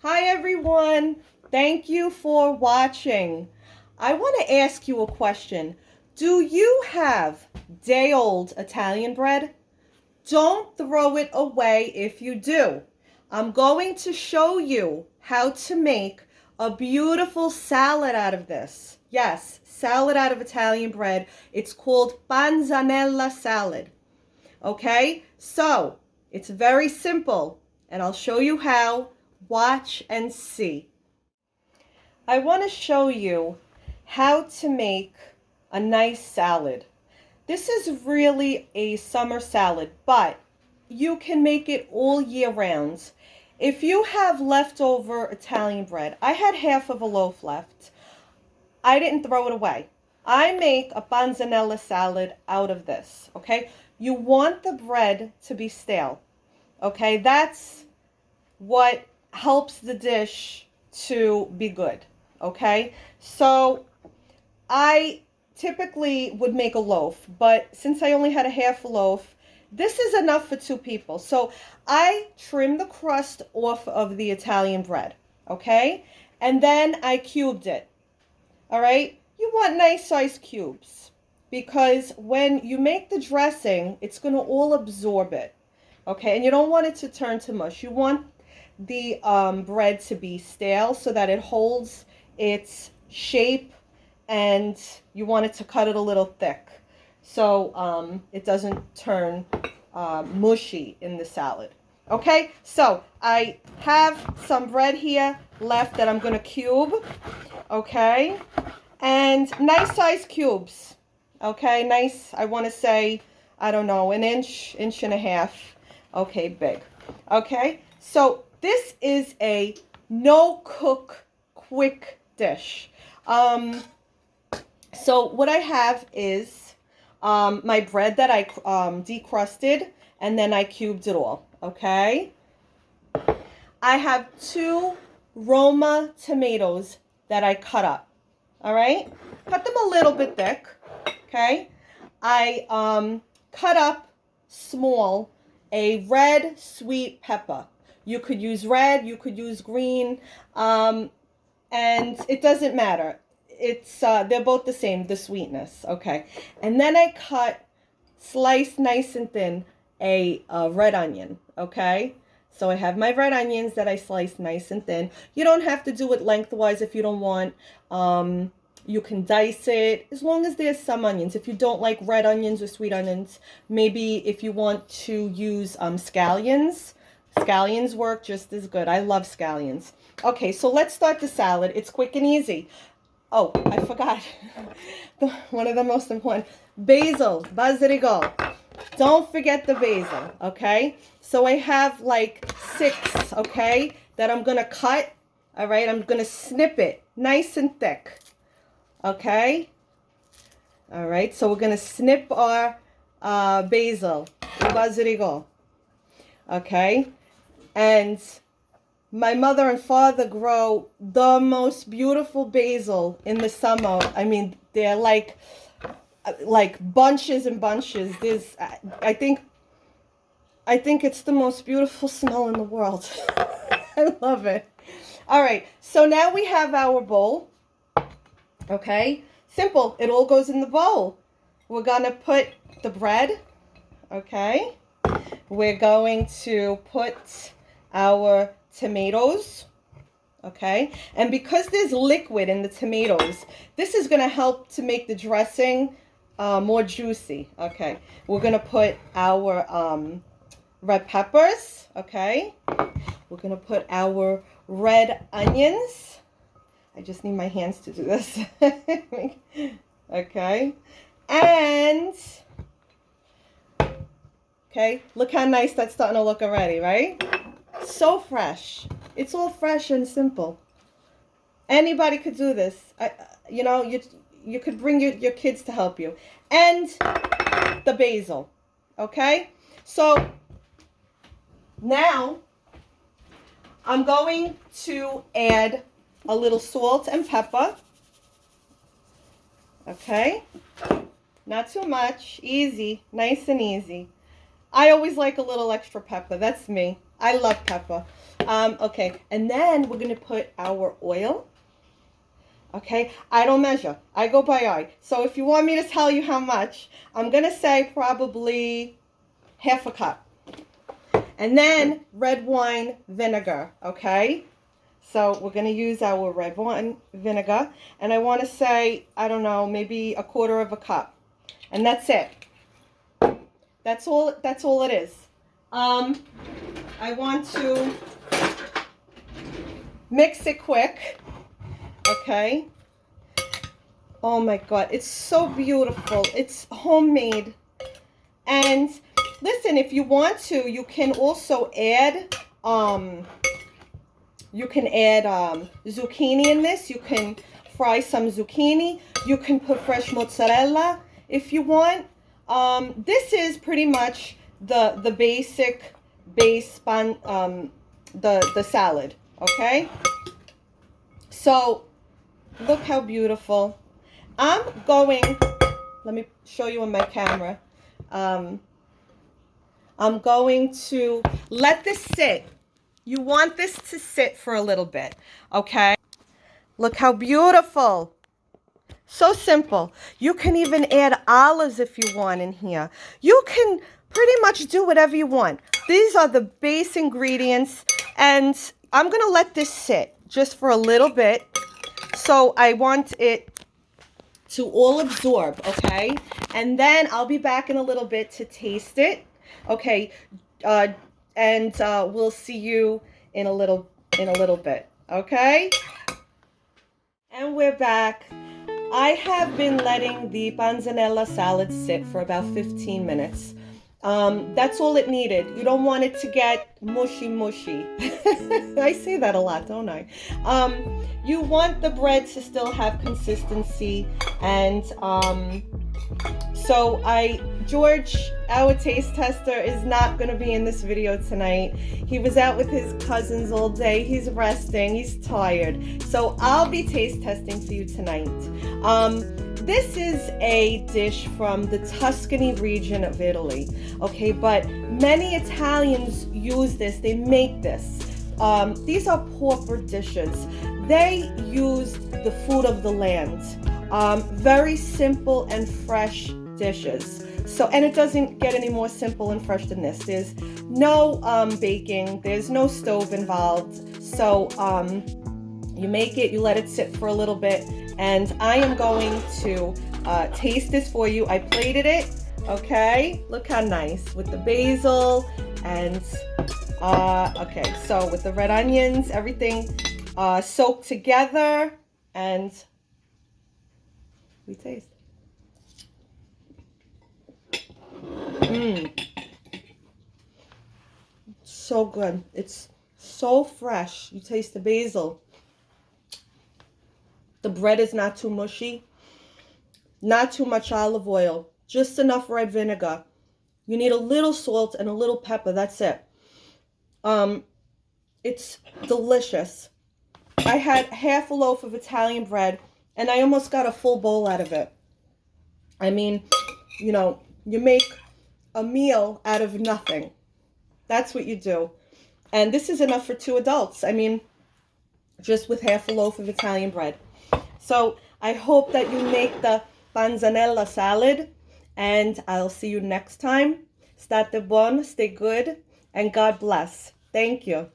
Hi everyone. Thank you for watching. I want to ask you a question. Do you have day-old Italian bread? Don't throw it away if you do. I'm going to show you how to make a beautiful salad out of this. Yes, salad out of Italian bread. It's called Panzanella Salad. Okay, so it's very simple and I'll show you how. Watch and see. I want to show you how to make a nice salad. This is really a summer salad, but you can make it all year round. If you have leftover Italian bread, I had half of a loaf left. I didn't throw it away. I make a panzanella salad out of this, okay? You want the bread to be stale, okay? That's what helps the dish to be good, okay? So I typically would make a loaf, but since I only had a half a loaf, this is enough for 2 people. So I trim the crust off of the Italian bread, okay? And then I cubed it, all right? You want nice size cubes because when you make the dressing, it's going to all absorb it, okay? And you don't want it to turn to mush. You want the bread to be stale so that it holds its shape, and you want it to cut it a little thick so it doesn't turn mushy in the salad. Okay, so I have some bread here left that I'm going to cube, okay, and nice size cubes, okay, nice, I want to say, I don't know, an inch, inch and a half, okay, big, okay. So this is a no-cook, quick dish. So what I have is my bread that I decrusted, and then I cubed it all, okay? I have 2 Roma tomatoes that I cut up, all right? Cut them a little bit thick, okay? I cut up small a red sweet pepper. You could use red, you could use green, and it doesn't matter. It's they're both the same, the sweetness, okay? And then I sliced nice and thin, a red onion, okay? So I have my red onions that I sliced nice and thin. You don't have to do it lengthwise if you don't want. You can dice it as long as there's some onions. If you don't like red onions or sweet onions, maybe if you want to use scallions. Scallions work just as good. I love scallions. Okay, so let's start the salad. It's quick and easy. Oh, I forgot. One of the most important. Basil, basilico. Don't forget the basil, okay? So I have like 6, okay, that I'm going to cut, all right? I'm going to snip it nice and thick, okay? All right, so we're going to snip our basil, basilico, okay? And my mother and father grow the most beautiful basil in the summer. I mean, they're like bunches and bunches. There's, I think it's the most beautiful smell in the world. I love it. All right, so now we have our bowl. Okay, simple. It all goes in the bowl. We're gonna put the bread. Okay, we're going to put our tomatoes, okay? And because there's liquid in the tomatoes, this is going to help to make the dressing more juicy, okay? We're going to put our red peppers, okay? We're going to put our red onions. I just need my hands to do this. Okay? And, okay, look how nice that's starting to look already, right? So fresh. It's all fresh and simple. Anybody could do this. You know, you could bring your kids to help you. And the basil. Okay? So now I'm going to add a little salt and pepper. Okay? Not too much. Easy. Nice and easy. I always like a little extra pepper. That's me. I love pepper. Okay, and then we're gonna put our oil. Okay, I don't measure. I go by eye. So if you want me to tell you how much, I'm gonna say probably half a cup. And then red wine vinegar, okay? So we're going to use our red wine vinegar. And I want to say, I don't know, maybe a quarter of a cup. And that's it. That's all it is. I want to mix it quick. Okay. Oh my God, it's so beautiful. It's homemade. And listen, if you want to, you can also add zucchini in this. You can fry some zucchini. You can put fresh mozzarella if you want. This is pretty much the basic base the salad. Okay. So look how beautiful. Let me show you on my camera. I'm going to let this sit. You want this to sit for a little bit, okay? Look how beautiful. So simple. You can even add olives if you want in here. You can pretty much do whatever you want. These are the base ingredients, and I'm going to let this sit just for a little bit. So I want it to all absorb, okay? And then I'll be back in a little bit to taste it, okay? And we'll see you in a little bit, okay? And we're back. I have been letting the panzanella salad sit for about 15 minutes. That's all it needed. You don't want it to get mushy. I say that a lot, don't I? You want the bread to still have consistency, and so George, our taste tester, is not going to be in this video tonight. He was out with his cousins all day. He's resting. He's tired. So I'll be taste testing for you tonight. This is a dish from the Tuscany region of Italy, okay? But many Italians use this. They make this. These are pauper dishes. They used the food of the land. Very simple and fresh dishes. So, and it doesn't get any more simple and fresh than this. There's no baking. There's no stove involved. So, you make it, you let it sit for a little bit, and I am going to taste this for you. I plated it, okay? Look how nice with the basil and, okay, so with the red onions, everything soaked together, and we taste. So good. It's so fresh. You taste the basil. The bread is not too mushy. Not too much olive oil. Just enough red vinegar. You need a little salt and a little pepper. That's it. It's delicious. I had half a loaf of Italian bread, and I almost got a full bowl out of it. I mean, you know, you make a meal out of nothing. That's what you do. And this is enough for 2 adults. I mean, just with half a loaf of Italian bread. So I hope that you make the Panzanella salad, and I'll see you next time. State buon, stay good, and God bless. Thank you.